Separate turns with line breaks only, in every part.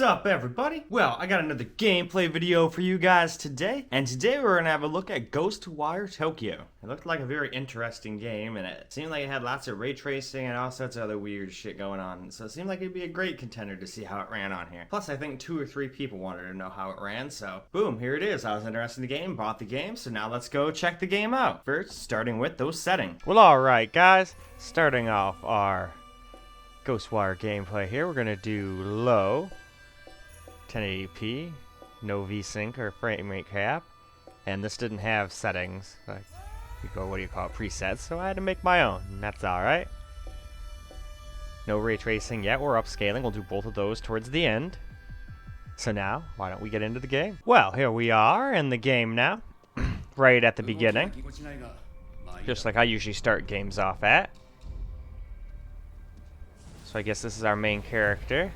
up, everybody? Well, I got another gameplay video for you guys today, and today we're gonna have a look at Ghostwire Tokyo. It looked like a very interesting game, and it seemed like it had lots of ray tracing and all sorts of other weird shit going on, so it seemed like it'd be a great contender to see how it ran on here. Plus, I think 2 or 3 people wanted to know how it ran, so boom, here it is. I was interested in the game, bought the game, so now let's go check the game out. First, starting with those settings.
Well, alright guys, starting off our Ghostwire gameplay here, we're gonna do low, 1080p, no VSync or frame rate cap, and this didn't have settings, like you go, what do you call it, presets, so I had to make my own, and that's alright. No ray tracing yet, we're upscaling, we'll do both of those towards the end. So now, why don't we get into the game? Well, here we are in the game now, right at the beginning, just like I usually start games off at. So I guess this is our main character.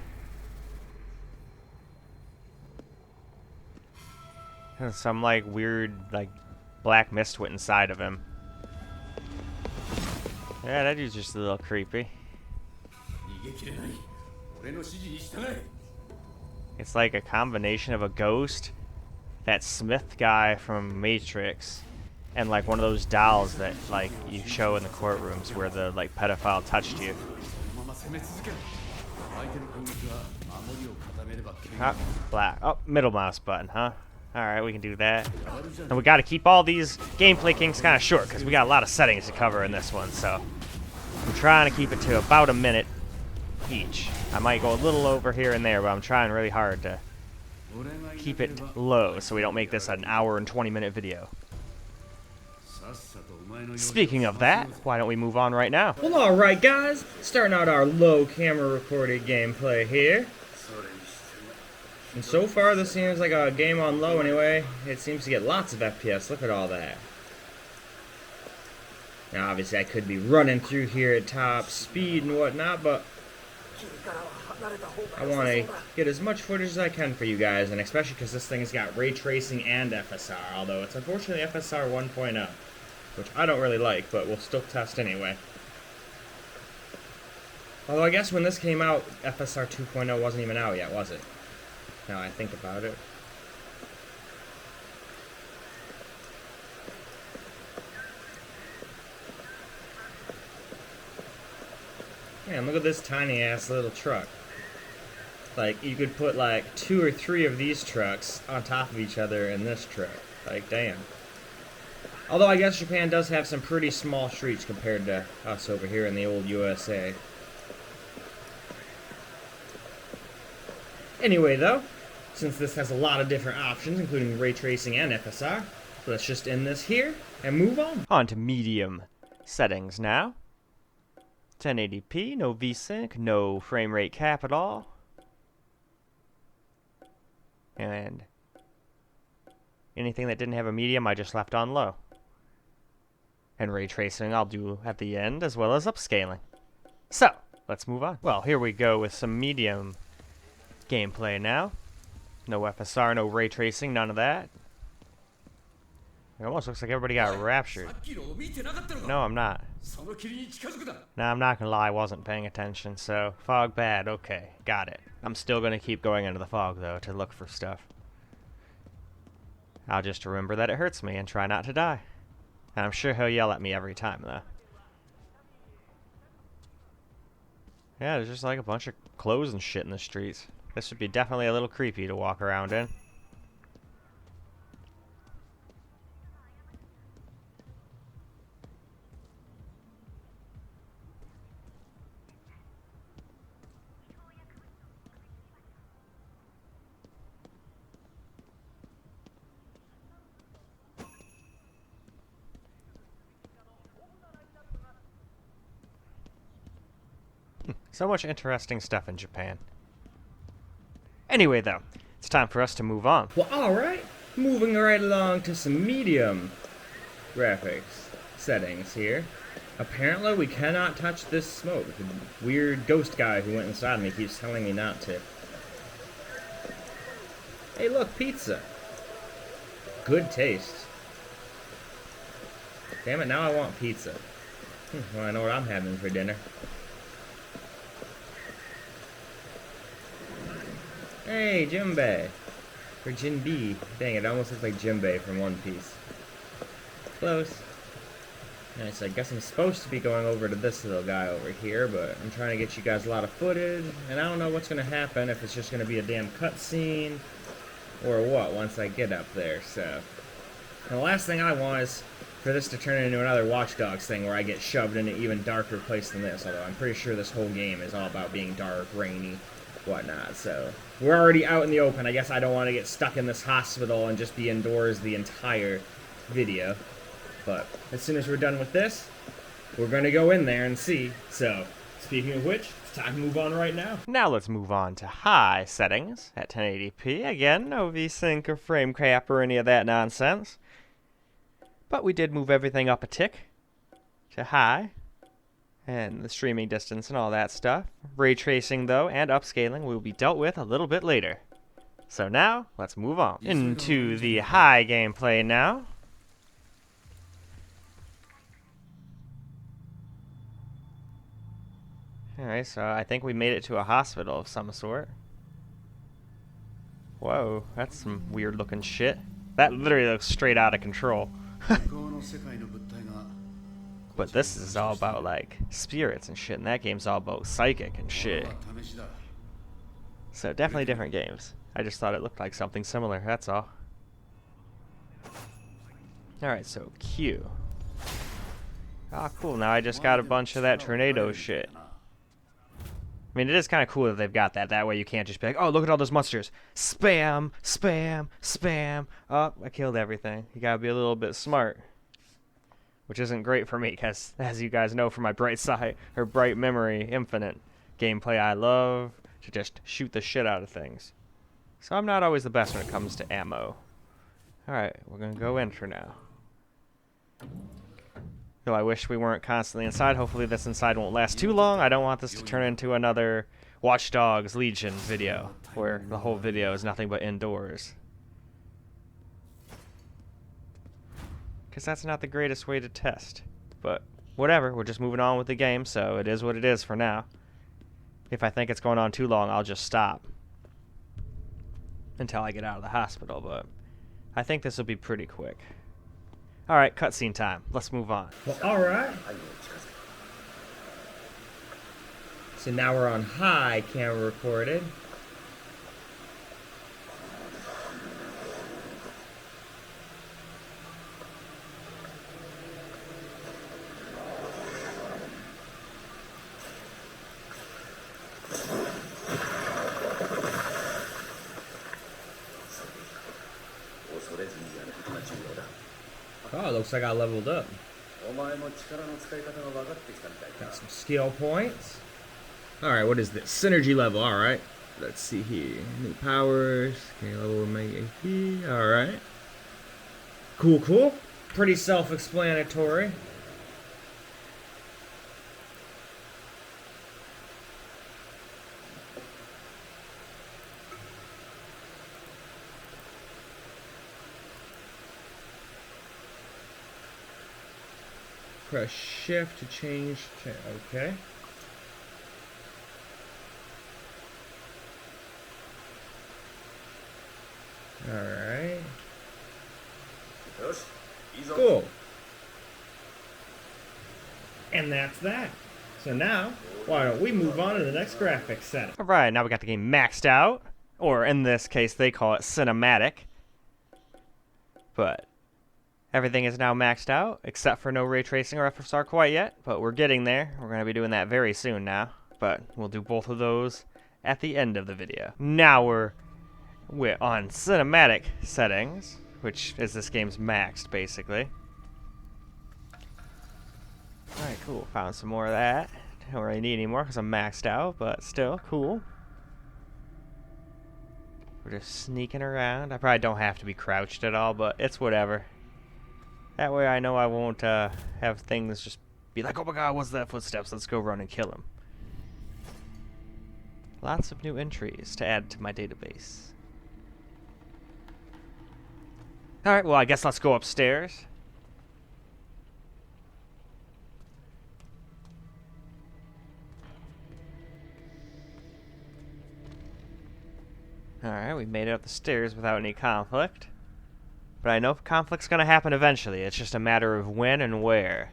And some like weird like black mist went inside of him. Yeah, that dude's just a little creepy. It's like a combination of a ghost, that Smith guy from Matrix, and like one of those dolls that like you show in the courtrooms where the like pedophile touched you. Black. Oh, middle mouse button, huh? Alright, we can do that. And we gotta keep all these gameplay kinks kind of short, because we got a lot of settings to cover in this one, so I'm trying to keep it to about a minute each. I might go a little over here and there, but I'm trying really hard to keep it low so we don't make this an hour and 20-minute video. Speaking of that, why don't we move on right now?
Well, alright guys, starting out our low camera recorded gameplay here. And so far this seems like a game on low anyway. It seems to get lots of FPS, look at all that. Now obviously I could be running through here at top speed and whatnot, but I want to get as much footage as I can for you guys, and especially because this thing's got ray tracing and FSR, although it's unfortunately FSR 1.0. Which I don't really like, but we'll still test anyway. Although I guess when this came out, FSR 2.0 wasn't even out yet, was it? Now I think about it. Man, look at this tiny ass little truck. Like, you could put like 2 or 3 of these trucks on top of each other in this truck. Like, damn. Although I guess Japan does have some pretty small streets compared to us over here in the old USA. Anyway though, since this has a lot of different options, including ray tracing and FSR, let's just end this here and move on.
On to medium settings now. 1080p, no VSync, no frame rate cap at all. And anything that didn't have a medium I just left on low. And ray tracing I'll do at the end, as well as upscaling. So, let's move on. Well, here we go with some medium gameplay now. No FSR, no ray tracing, none of that. It almost looks like everybody got raptured. No, I'm not. No, I'm not gonna lie, I wasn't paying attention, so fog bad, okay, got it. I'm still gonna keep going into the fog, though, to look for stuff. I'll just remember that it hurts me and try not to die. And I'm sure he'll yell at me every time, though. Yeah, there's just like a bunch of clothes and shit in the streets. This would be definitely a little creepy to walk around in. So much interesting stuff in Japan. Anyway, though, it's time for us to move on.
Well, alright. Moving right along to some medium graphics settings here. Apparently, we cannot touch this smoke. The weird ghost guy who went inside me keeps telling me not to. Hey, look, pizza. Good taste. Damn it, now I want pizza. Well, I know what I'm having for dinner. Hey, Jinbei. Or Jinbei. Dang, it almost looks like Jinbei from One Piece. Close. Nice, I guess I'm supposed to be going over to this little guy over here, but I'm trying to get you guys a lot of footage, and I don't know what's going to happen, if it's just going to be a damn cutscene, or what, once I get up there, so. And the last thing I want is for this to turn into another Watch Dogs thing where I get shoved in an even darker place than this, although I'm pretty sure this whole game is all about being dark, rainy, whatnot, so. We're already out in the open. I guess I don't want to get stuck in this hospital and just be indoors the entire video. But as soon as we're done with this, we're going to go in there and see. So, speaking of which, it's time to move on right now.
Now let's move on to high settings at 1080p. Again, no VSync or frame cap or any of that nonsense. But we did move everything up a tick to high. And the streaming distance and all that stuff. Ray tracing, though, and upscaling will be dealt with a little bit later. So now, let's move on into the high gameplay now. Alright, so I think we made it to a hospital of some sort. Whoa, that's some weird looking shit. That literally looks straight out of control. But this is all about, like, spirits and shit, and that game's all about psychic and shit. So definitely different games. I just thought it looked like something similar, that's all. Alright, so Q. Ah, cool, now I just got a bunch of that tornado shit. I mean, it is kind of cool that they've got that. That way you can't just be like, oh, look at all those monsters. Spam, spam, spam. Oh, I killed everything. You gotta be a little bit smart. Which isn't great for me, because as you guys know from my bright side, or bright memory, infinite gameplay, I love to just shoot the shit out of things. So I'm not always the best when it comes to ammo. Alright, we're gonna go enter now. Though I wish we weren't constantly inside. Hopefully this inside won't last too long. I don't want this to turn into another Watch Dogs Legion video, where the whole video is nothing but indoors. Because that's not the greatest way to test. But whatever, we're just moving on with the game, so it is what it is for now. If I think it's going on too long, I'll just stop. Until I get out of the hospital, but I think this will be pretty quick. Alright, cutscene time. Let's move on.
Well, alright. So now we're on high camera recorded. Oh, it looks like I leveled up. Got some skill points. Alright, what is this? Synergy level, alright. Let's see here. New powers. Okay, level make AP. Alright. Cool, cool. Pretty self-explanatory. Press shift to change to, okay. Alright. Cool. And that's that. So now, why don't we move on to the next graphics set?
Alright, now we got the game maxed out. Or in this case, they call it cinematic. But everything is now maxed out, except for no ray tracing or FSR quite yet, but we're getting there. We're going to be doing that very soon now, but we'll do both of those at the end of the video. Now we're on cinematic settings, which is this game's maxed, basically. Alright, cool. Found some more of that. Don't really need any more because I'm maxed out, but still, cool. We're just sneaking around. I probably don't have to be crouched at all, but it's whatever. That way I know I won't have things just be like, oh my god, what's that footsteps? Let's go run and kill him. Lots of new entries to add to my database. Alright, well I guess let's go upstairs. Alright, we made it up the stairs without any conflict. But I know conflict's gonna happen eventually. It's just a matter of when and where.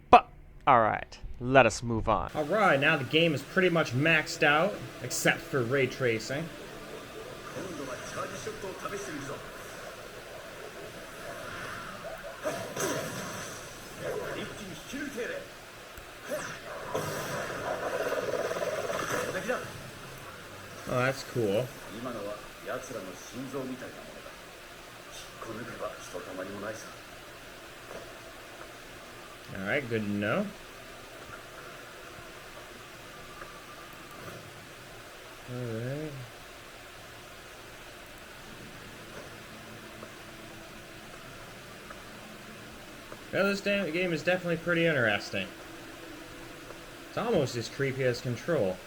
But, alright, let us move on.
Alright, now the game is pretty much maxed out, except for ray tracing. Oh, that's cool. Alright, good to know. Alright. Well, this damn game is definitely pretty interesting. It's almost as creepy as Control.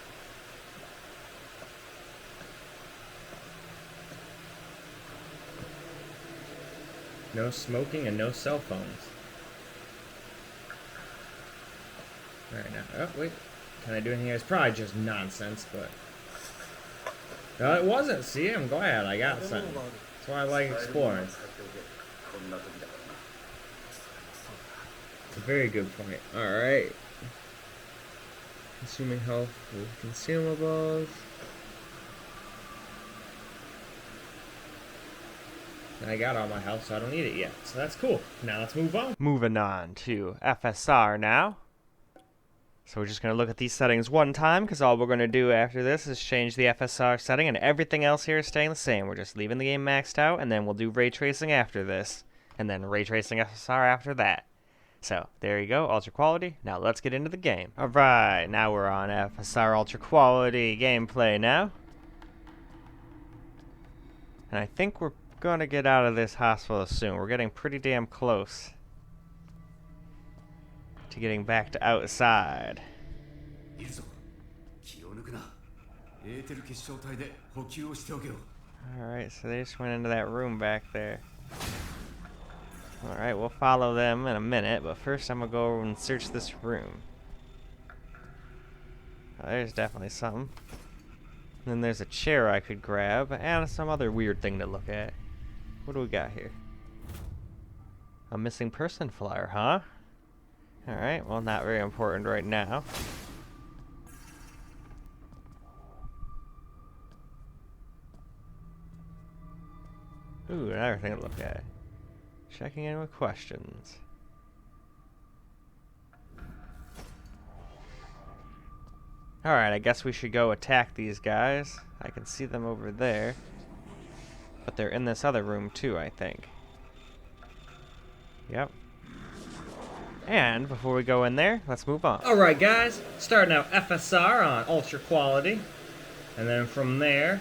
No smoking and no cell phones. Alright, now, oh, wait. Can I do anything here? It's probably just nonsense, but... No, it wasn't. See, I'm glad I got something. That's why I like exploring. It's a very good point. Alright. Consuming health with consumables. I got all my health, so I don't need it yet. So that's cool. Now let's move on.
Moving on to FSR now. So we're just going to look at these settings one time, because all we're going to do after this is change the FSR setting, and everything else here is staying the same. We're just leaving the game maxed out, and then we'll do ray tracing after this, and then ray tracing FSR after that. So, there you go, Ultra Quality. Now let's get into the game. Alright, now we're on FSR Ultra Quality gameplay now. And I think we're gonna get out of this hospital soon. We're getting pretty damn close to getting back to outside. Alright, so they just went into that room back there. Alright, we'll follow them in a minute, but first I'm gonna go over and search this room. Oh, there's definitely something. And then there's a chair I could grab, and some other weird thing to look at. What do we got here? A missing person flyer, huh? Alright, well, not very important right now. Ooh, another thing to look at. Checking in with questions. Alright, I guess we should go attack these guys. I can see them over there. But they're in this other room too, I think. Yep. And before we go in there, let's move on.
Alright guys, starting out FSR on Ultra Quality. And then from there,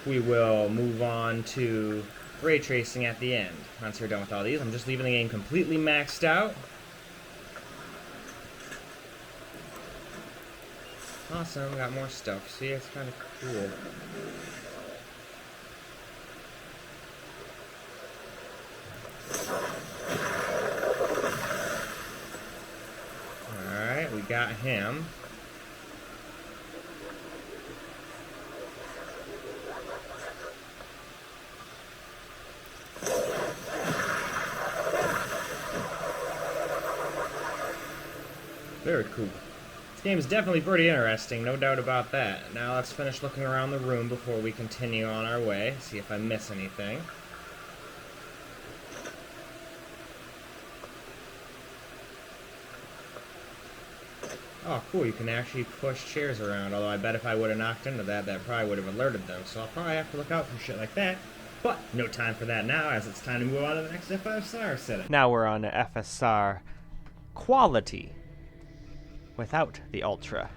we will move on to ray tracing at the end. Once we're done with all these, I'm just leaving the game completely maxed out. Awesome, got more stuff. See, it's kind of cool. Alright, we got him. Very cool. This game is definitely pretty interesting, no doubt about that. Now let's finish looking around the room before we continue on our way, see if I miss anything. Oh, cool, you can actually push chairs around, although I bet if I would have knocked into that, that probably would have alerted them, so I'll probably have to look out for shit like that. But, no time for that now, as it's time to move on to the next FSR setting.
Now we're on to FSR Quality. Without the Ultra.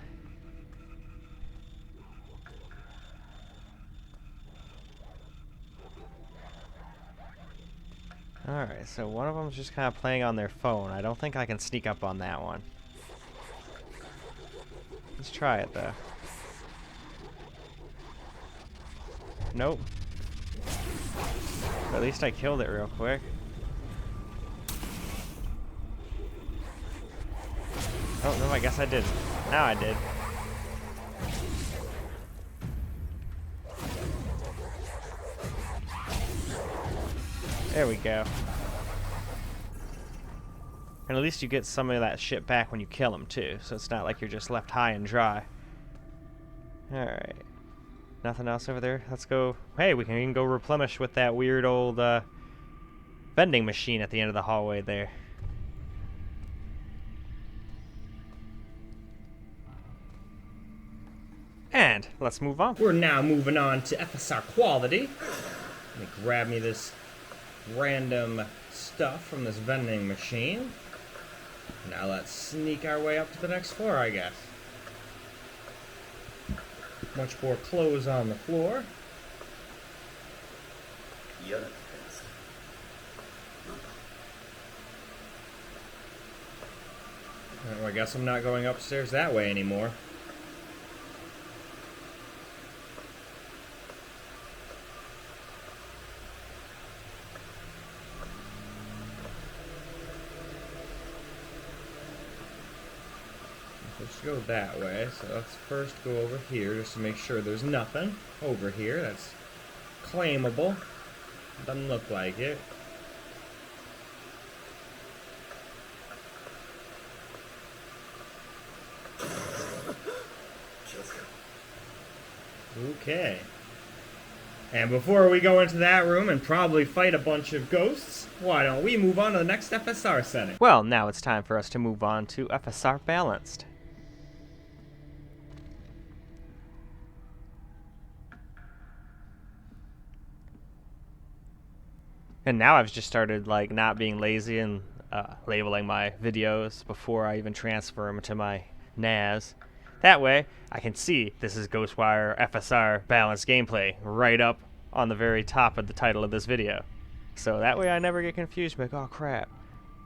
Alright, so one of them's just kind of playing on their phone. I don't think I can sneak up on that one. Let's try it though. Nope. But at least I killed it real quick. Oh, no, I guess I didn't. Now I did. There we go. And at least you get some of that shit back when you kill him, too. So it's not like you're just left high and dry. Alright. Nothing else over there? Let's go. Hey, we can even go replenish with that weird old vending machine at the end of the hallway there. And let's move on.
We're now moving on to FSR quality. Let me grab me this random stuff from this vending machine. Now let's sneak our way up to the next floor, I guess. Much more clothes on the floor. Well, I guess I'm not going upstairs that way anymore. Let's go that way, so let's first go over here just to make sure there's nothing over here that's claimable. Doesn't look like it. Okay. And before we go into that room and probably fight a bunch of ghosts, why don't we move on to the next FSR setting?
Well, now it's time for us to move on to FSR Balanced. And now I've just started like not being lazy and labeling my videos before I even transfer them to my NAS. That way, I can see this is Ghostwire FSR Balanced Gameplay right up on the very top of the title of this video. So that way I never get confused, like, oh crap.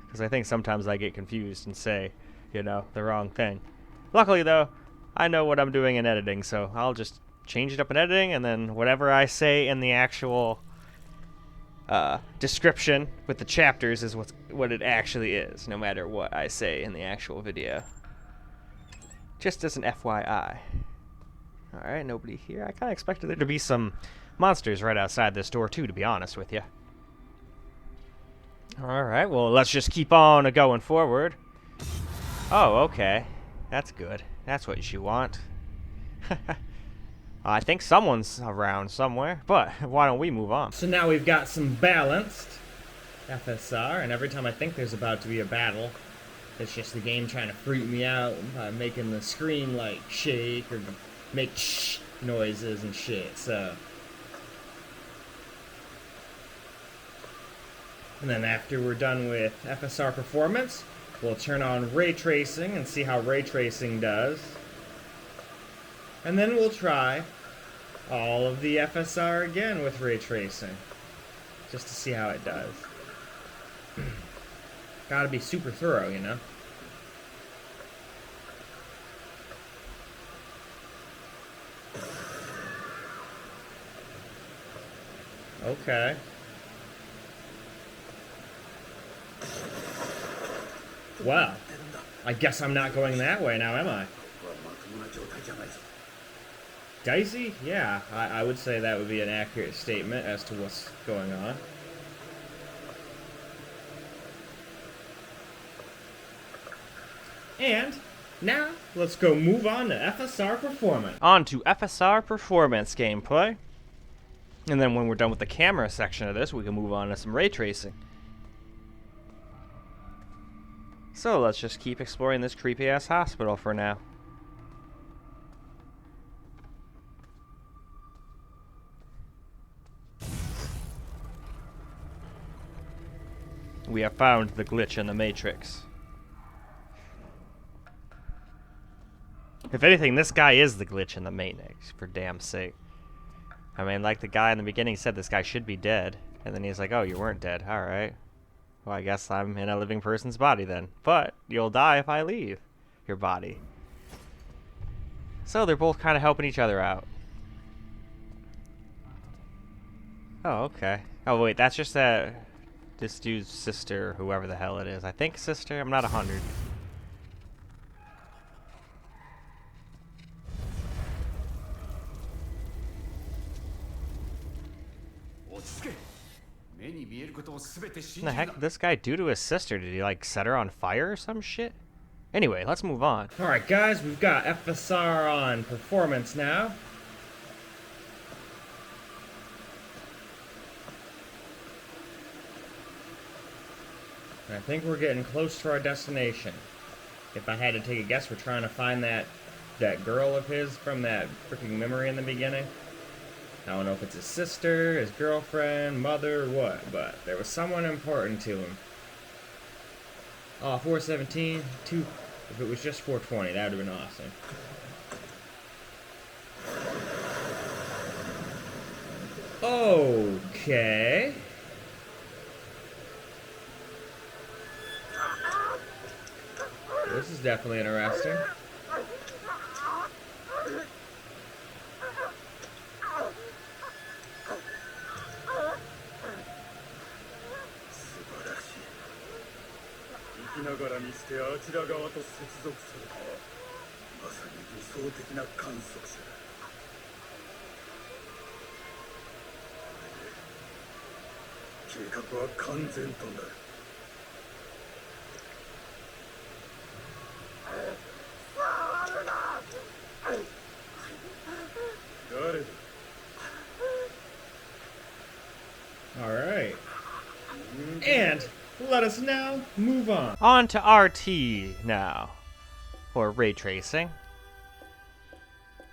Because I think sometimes I get confused and say, you know, the wrong thing. Luckily though, I know what I'm doing in editing, so I'll just change it up in editing, and then whatever I say in the actual description with the chapters is what it actually is, no matter what I say in the actual video. Just as an FYI. Alright, nobody here. I kind of expected there to be some monsters right outside this door too, to be honest with you. Alright, well, let's just keep on going forward. Oh, okay. That's good. That's what you want. I think someone's around somewhere, but why don't we move on?
So now we've got some balanced FSR, and every time I think there's about to be a battle, it's just the game trying to freak me out by making the screen like shake or make shh noises and shit, so. And then after we're done with FSR performance, we'll turn on ray tracing and see how ray tracing does. And then we'll try all of the FSR again with ray tracing, just to see how it does. Gotta be super thorough, you know? Okay. Well, I guess I'm not going that way now, am I? Dicey? Yeah, I would say that would be an accurate statement as to what's going on. And now, let's go move on to FSR Performance.
On to FSR Performance gameplay. And then when we're done with the camera section of this, we can move on to some ray tracing. So let's just keep exploring this creepy-ass hospital for now. We have found the glitch in the Matrix. If anything, this guy is the glitch in the Matrix, for damn sake. I mean, like the guy in the beginning said, this guy should be dead. And then he's like, oh, you weren't dead. Alright. Well, I guess I'm in a living person's body then. But you'll die if I leave your body. So they're both kind of helping each other out. Oh, okay. Oh, wait, that's just this dude's sister, whoever the hell it is. I think sister? I'm not 100. the heck did this guy do to his sister? Did he like set her on fire or some shit? Anyway, let's move on.
Alright guys, we've got FSR on performance now. I think we're getting close to our destination. If I had to take a guess, we're trying to find that girl of his from that freaking memory in the beginning. I don't know if it's his sister, his girlfriend, mother, or what, but there was someone important to him. Oh, 417, if it was just 420, that would have been awesome. Okay. This is definitely interesting. Alright. And let us now move on.
On to RT now. Or ray tracing.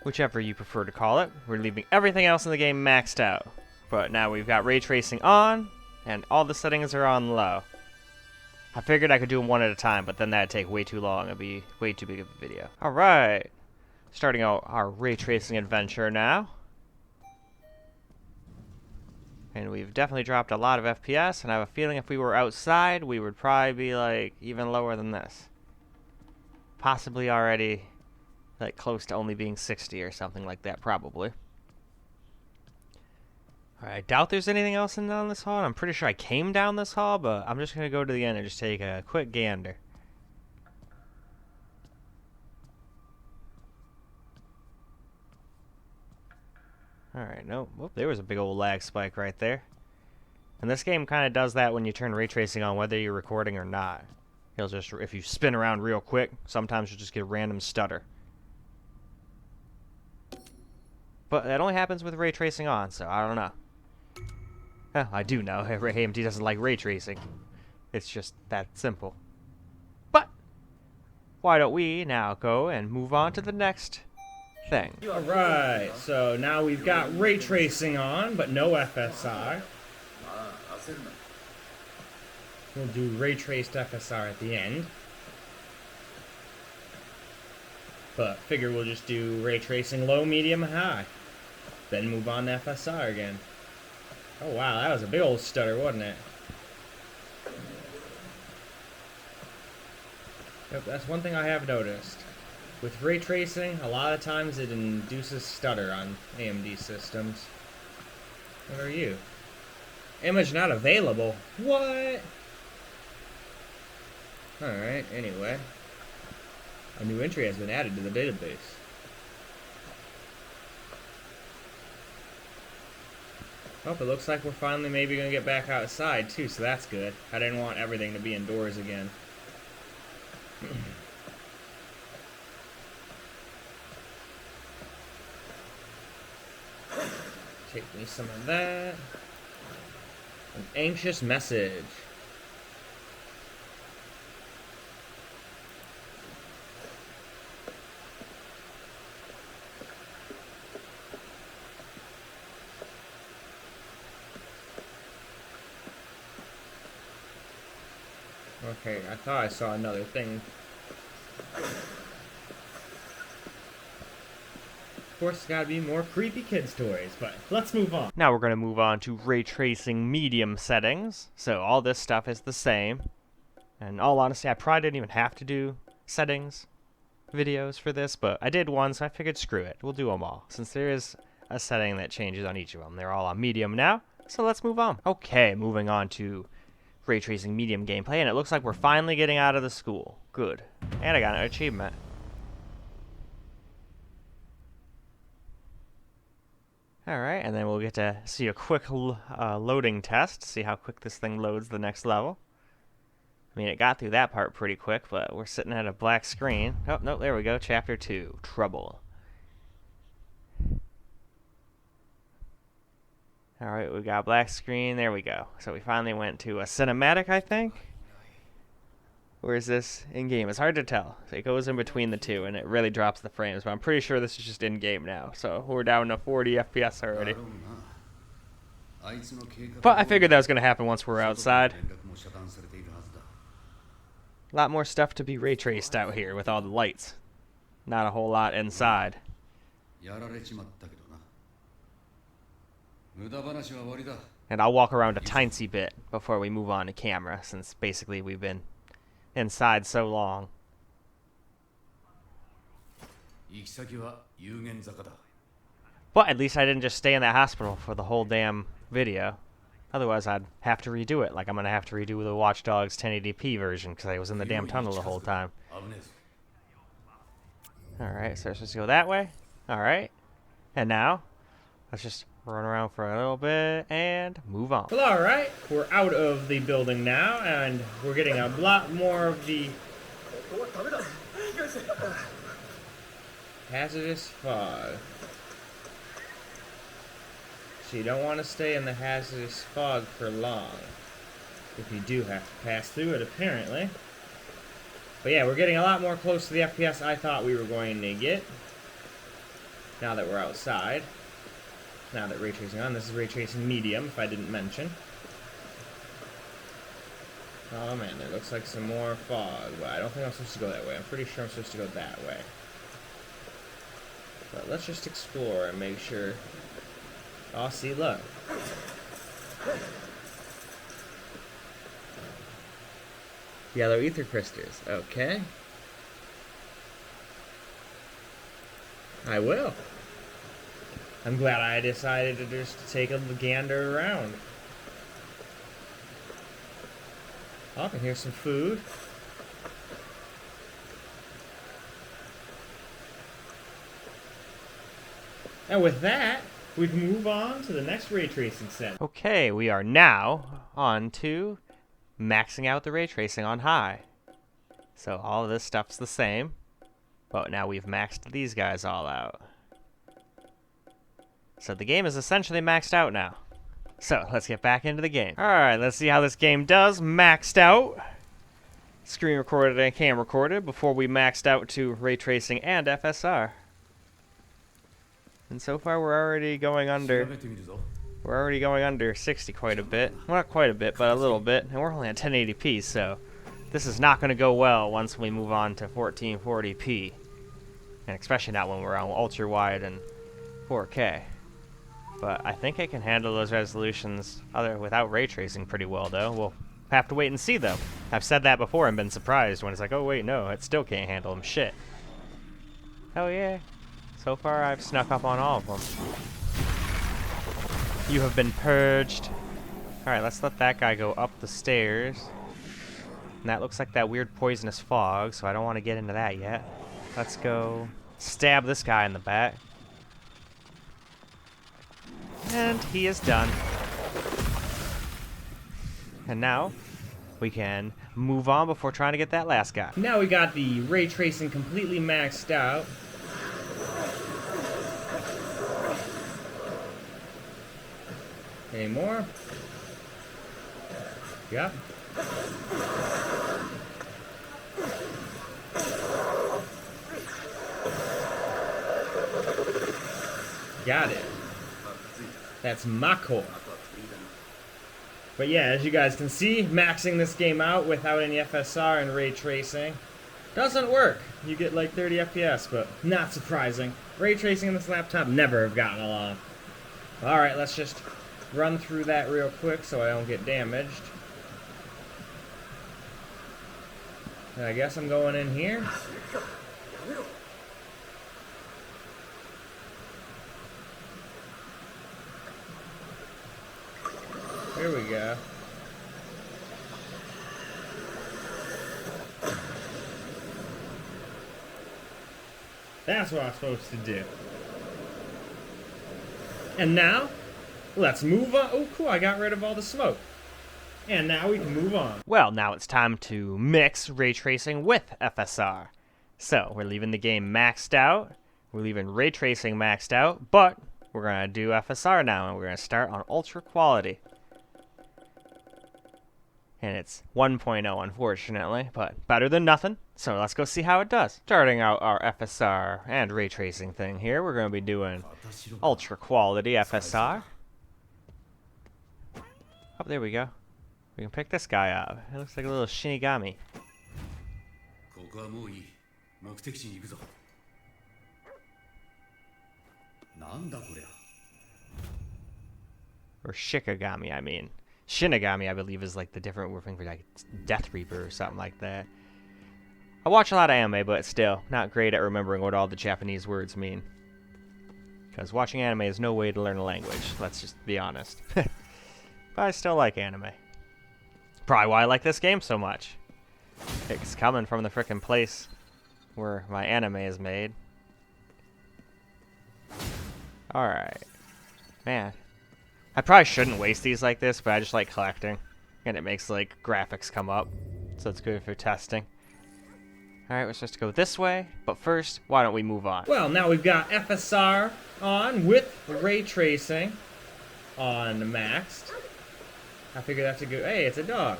Whichever you prefer to call it. We're leaving everything else in the game maxed out. But now we've got ray tracing on, and all the settings are on low. I figured I could do them one at a time, but then that'd take way too long. It'd be way too big of a video. Alright. Starting out our ray tracing adventure now. And we've definitely dropped a lot of FPS, and I have a feeling if we were outside, we would probably be, like, even lower than this. Possibly already, like, close to only being 60 or something like that, probably. Alright, I doubt there's anything else down this hall, and I'm pretty sure I came down this hall, but I'm just going to go to the end and just take a quick gander. Alright, no. Whoop, there was a big old lag spike right there. And this game kind of does that when you turn ray tracing on, whether you're recording or not. It'll just, if you spin around real quick, sometimes you'll just get a random stutter. But that only happens with ray tracing on, so I don't know. Well, I do know. AMD doesn't like ray tracing. It's just that simple. But why don't we now go and move on to the next thing.
Alright, so now we've got ray tracing on, but no FSR. We'll do ray traced FSR at the end. But figure we'll just do ray tracing low, medium, high. Then move on to FSR again. Oh wow, that was a big old stutter, wasn't it? Yep, that's one thing I have noticed. With ray tracing, a lot of times it induces stutter on AMD systems. What are you? Image not available? What? Alright, anyway. A new entry has been added to the database. Oh, it looks like we're finally maybe going to get back outside too, so that's good. I didn't want everything to be indoors again. Take me some of that. An anxious message. Okay, I thought I saw another thing. Of course, it's gotta be more creepy kid stories, but let's move on.
Now we're going to move on to ray tracing medium settings. So all this stuff is the same. And all honesty, I probably didn't even have to do settings videos for this, but I did one, so I figured screw it. We'll do them all, since there is a setting that changes on each of them. They're all on medium now, so let's move on. Okay, moving on to ray tracing medium gameplay, and it looks like we're finally getting out of the school. Good. And I got an achievement. Alright, and then we'll get to see a quick loading test, see how quick this thing loads the next level. I mean, it got through that part pretty quick, but we're sitting at a black screen. Oh, no, there we go. Chapter 2, Trouble. Alright, we got a black screen. There we go. So we finally went to a cinematic, I think? Or is this in-game? It's hard to tell. It goes in between the two, and it really drops the frames, but I'm pretty sure this is just in-game now. So we're down to 40 FPS already. But I figured that was going to happen once we're outside. A lot more stuff to be ray traced out here with all the lights. Not a whole lot inside. And I'll walk around a tiny bit before we move on to camera, since basically we've been inside so long. But at least I didn't just stay in that hospital for the whole damn video. Otherwise, I'd have to redo it, like I'm going to have to redo the Watch Dogs 1080p version, because I was in the damn tunnel the whole time. Alright, so let's just go that way. Alright. And now, let's just run around for a little bit and move on.
Well, alright, we're out of the building now, and we're getting a lot more of the hazardous fog. So you don't want to stay in the hazardous fog for long, if you do have to pass through it, apparently. But yeah, we're getting a lot more close to the FPS I thought we were going to get, now that we're outside. Now that ray tracing on, this is ray tracing medium, if I didn't mention. Oh man, there looks like some more fog, but I don't think I'm supposed to go that way. I'm pretty sure I'm supposed to go that way. But let's just explore and make sure. Oh, see, look. Yellow ether crystals. Okay. I will. I'm glad I decided to just take a gander around. Oh, and here's some food. And with that, we can move on to the next ray tracing set.
Okay, we are now on to maxing out the ray tracing on high. So all of this stuff's the same, but now we've maxed these guys all out. So the game is essentially maxed out now. So let's get back into the game. Alright, let's see how this game does. Maxed out. Screen recorded and cam recorded before we maxed out to ray tracing and FSR. And so far we're already going under 60 quite a bit. Well, not quite a bit, but a little bit. And we're only at 1080p, so this is not going to go well once we move on to 1440p. And especially not when we're on ultra wide and 4K. But I think it can handle those resolutions without ray tracing pretty well, though. We'll have to wait and see, though. I've said that before and been surprised when it's like, oh wait, no, it still can't handle them. Shit. Oh yeah. So far, I've snuck up on all of them. You have been purged. Alright, let's let that guy go up the stairs. And that looks like that weird poisonous fog, so I don't want to get into that yet. Let's go stab this guy in the back. And he is done. And now, we can move on before trying to get that last guy.
Now we got the ray tracing completely maxed out. Any more? Yep. Got it. That's Mako. But yeah, as you guys can see, maxing this game out without any FSR and ray tracing doesn't work. You get like 30 FPS, but not surprising. Ray tracing in this laptop never have gotten along. Alright, let's just run through that real quick so I don't get damaged. And I guess I'm going in here. Here we go. That's what I'm supposed to do. And now, let's move on. Oh, cool, I got rid of all the smoke. And now we can move on.
Well, now it's time to mix ray tracing with FSR. So, we're leaving the game maxed out. We're leaving ray tracing maxed out, but we're going to do FSR now, and we're going to start on ultra quality. And it's 1.0, unfortunately, but better than nothing. So let's go see how it does. Starting out our FSR and ray tracing thing here, we're going to be doing ultra quality FSR. Oh, there we go. We can pick this guy up. It looks like a little Shinigami. Or Shikigami, I mean. Shinigami, I believe, is like the different word for like Death Reaper or something like that. I watch a lot of anime, but still, not great at remembering what all the Japanese words mean. Because watching anime is no way to learn a language, let's just be honest. But I still like anime. Probably why I like this game so much. It's coming from the frickin' place where my anime is made. Alright. Man. I probably shouldn't waste these like this, but I just like collecting. And it makes, like, graphics come up. So it's good for testing. Alright, we're supposed to go this way. But first, why don't we move on?
Well, now we've got FSR on with ray tracing on maxed. I figure that's a good... Hey, it's a dog.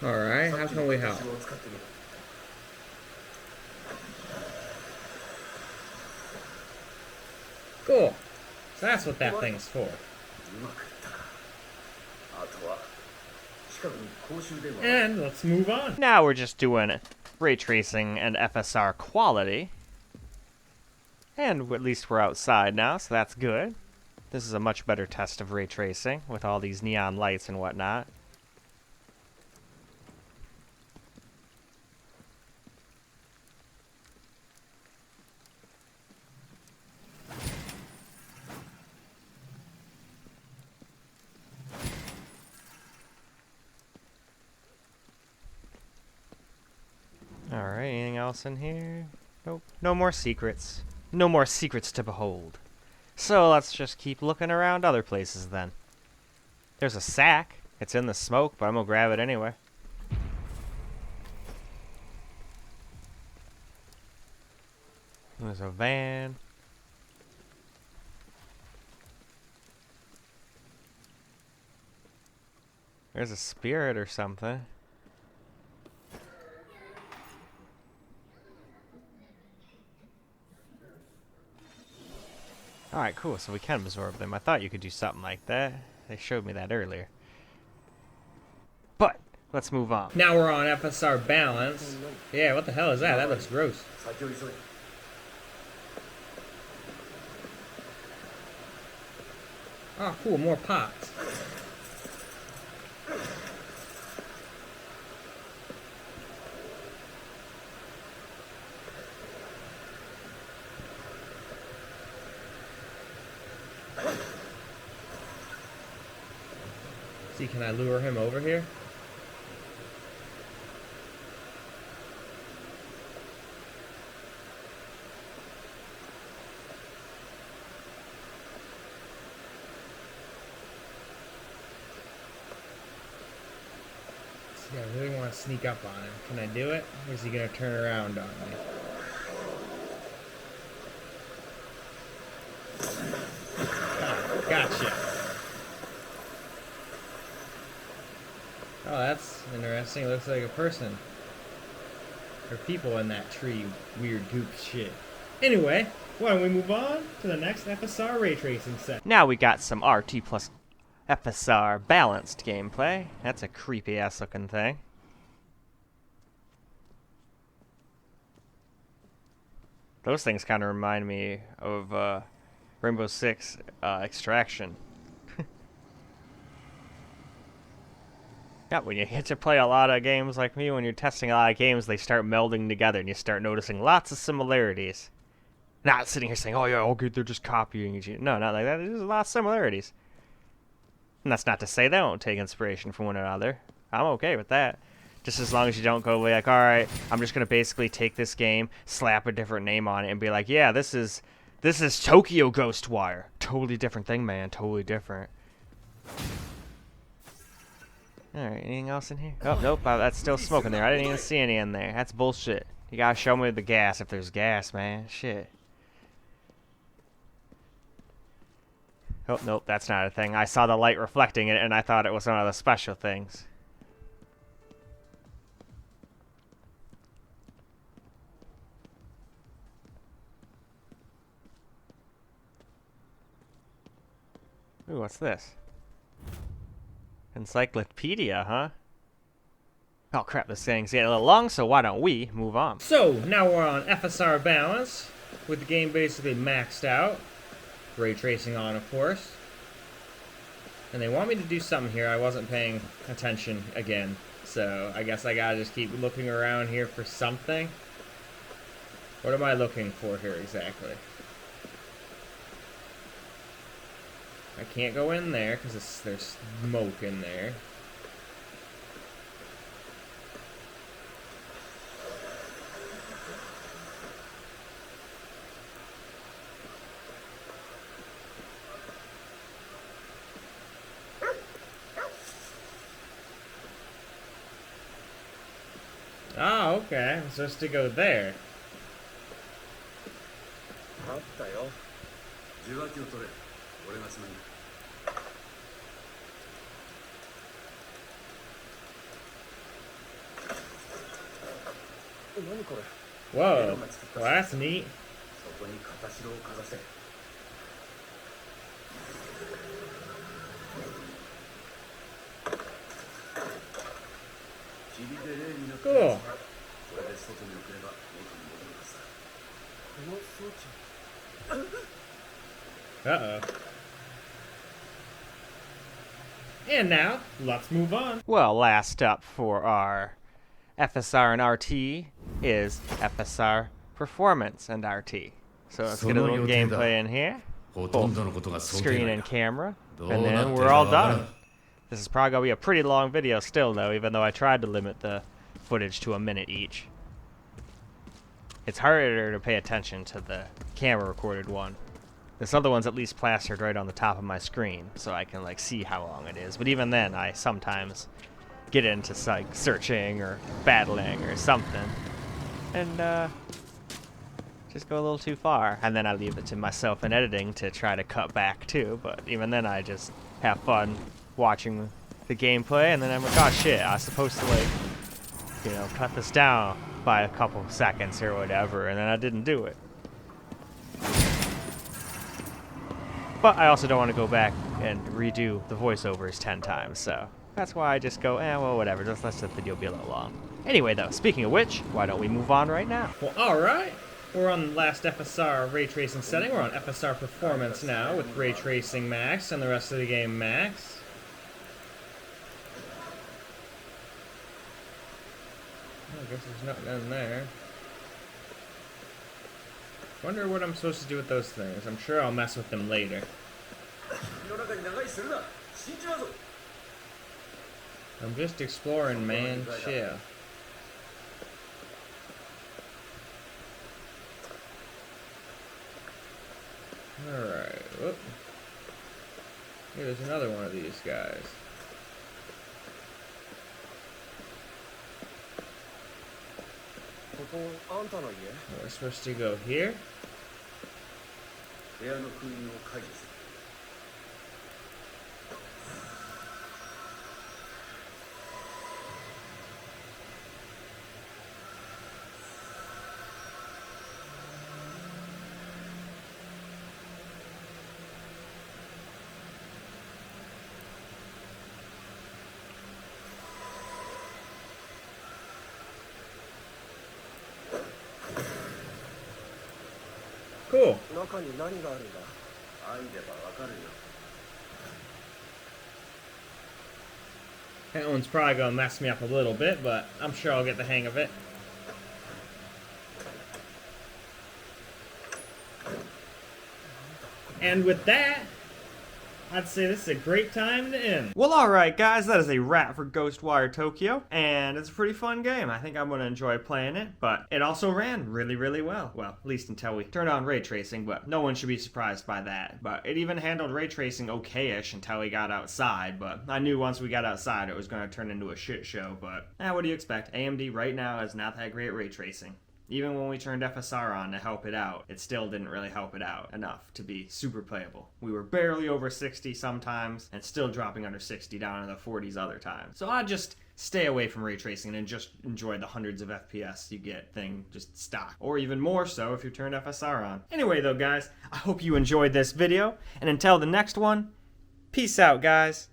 Alright, how can we help? Cool. So that's what that thing's for. And let's move on.
Now we're just doing ray tracing and FSR quality. And at least we're outside now, so that's good. This is a much better test of ray tracing with all these neon lights and whatnot. Alright, anything else in here? Nope. No more secrets. No more secrets to behold. So let's just keep looking around other places then. There's a sack. It's in the smoke, but I'm gonna grab it anyway. There's a van. There's a spirit or something. Alright, cool, so we can absorb them. I thought you could do something like that. They showed me that earlier. But, let's move on.
Now we're on FSR balance. Yeah, what the hell is that? That looks gross. Oh, cool, more pots. See, can I lure him over here? See, I really want to sneak up on him. Can I do it? Or is he going to turn around on me? Ah, gotcha. Oh, that's interesting. It looks like a person. Or people in that tree. Weird goop shit. Anyway, why don't we move on to the next FSR ray tracing set?
Now we got some RT plus FSR balanced gameplay. That's a creepy ass looking thing. Those things kind of remind me of Rainbow Six Extraction. Yeah, when you get to play a lot of games like me, when you're testing a lot of games, they start melding together and you start noticing lots of similarities. Not sitting here saying, oh yeah, okay, they're just copying each other. No, not like that. There's a lot of similarities. And that's not to say they don't take inspiration from one another. I'm okay with that. Just as long as you don't go like, alright, I'm just going to basically take this game, slap a different name on it, and be like, yeah, this is Tokyo Ghostwire. Totally different thing, man. Totally different. Alright, anything else in here? Oh, nope, that's still smoke in there. I didn't even see any in there. That's bullshit. You gotta show me the gas if there's gas, man. Shit. Oh, nope, that's not a thing. I saw the light reflecting it, and I thought it was one of the special things. Ooh, what's this? Encyclopedia, huh? Oh crap, this thing's getting a little long, so why don't we move on?
So, now we're on FSR balance, with the game basically maxed out. Ray tracing on, of course. And they want me to do something here. I wasn't paying attention again. So, I guess I gotta just keep looking around here for something. What am I looking for here exactly? I can't go in there because there's smoke in there. Ah, okay. I'm supposed to go there. Whoa. Well, that's neat. Cool. Uh-oh. And now, let's move on.
Well, last up for our FSR and RT is FSR Performance and RT. So let's get a little gameplay in here. Both screen and camera. And then we're all done. This is probably going to be a pretty long video still, though, even though I tried to limit the footage to a minute each. It's harder to pay attention to the camera recorded one. This other one's at least plastered right on the top of my screen, so I can like see how long it is. But even then, I sometimes get into like searching or battling or something, and just go a little too far. And then I leave it to myself in editing to try to cut back too. But even then, I just have fun watching the gameplay, and then I'm like, oh shit, I was supposed to like, you know, cut this down by a couple seconds or whatever, and then I didn't do it. But I also don't want to go back and redo the voiceovers 10 times, so that's why I just go, well, whatever, just let the video be a little long. Anyway, though, speaking of which, why don't we move on right now?
Well, alright. We're on the last FSR ray tracing setting. We're on FSR Performance now with ray tracing max and the rest of the game max. I guess there's nothing in there. Wonder what I'm supposed to do with those things. I'm sure I'll mess with them later. I'm just exploring, man. Chill. Alright. Whoop. Hey, there's another one of these guys. We're supposed to go here. Cool. That one's probably gonna mess me up a little bit, but I'm sure I'll get the hang of it. And with that, I'd say this is a great time to end. Well, alright guys, that is a wrap for Ghostwire Tokyo, and it's a pretty fun game. I think I'm going to enjoy playing it, but it also ran really, really well. Well, at least until we turned on ray tracing, but no one should be surprised by that. But it even handled ray tracing okay-ish until we got outside, but I knew once we got outside it was going to turn into a shit show, but what do you expect? AMD right now is not that great at ray tracing. Even when we turned FSR on to help it out, it still didn't really help it out enough to be super playable. We were barely over 60 sometimes, and still dropping under 60 down in the 40s other times. So I'd just stay away from ray tracing and just enjoy the hundreds of FPS you get thing just stock. Or even more so if you turned FSR on. Anyway though guys, I hope you enjoyed this video, and until the next one, peace out guys.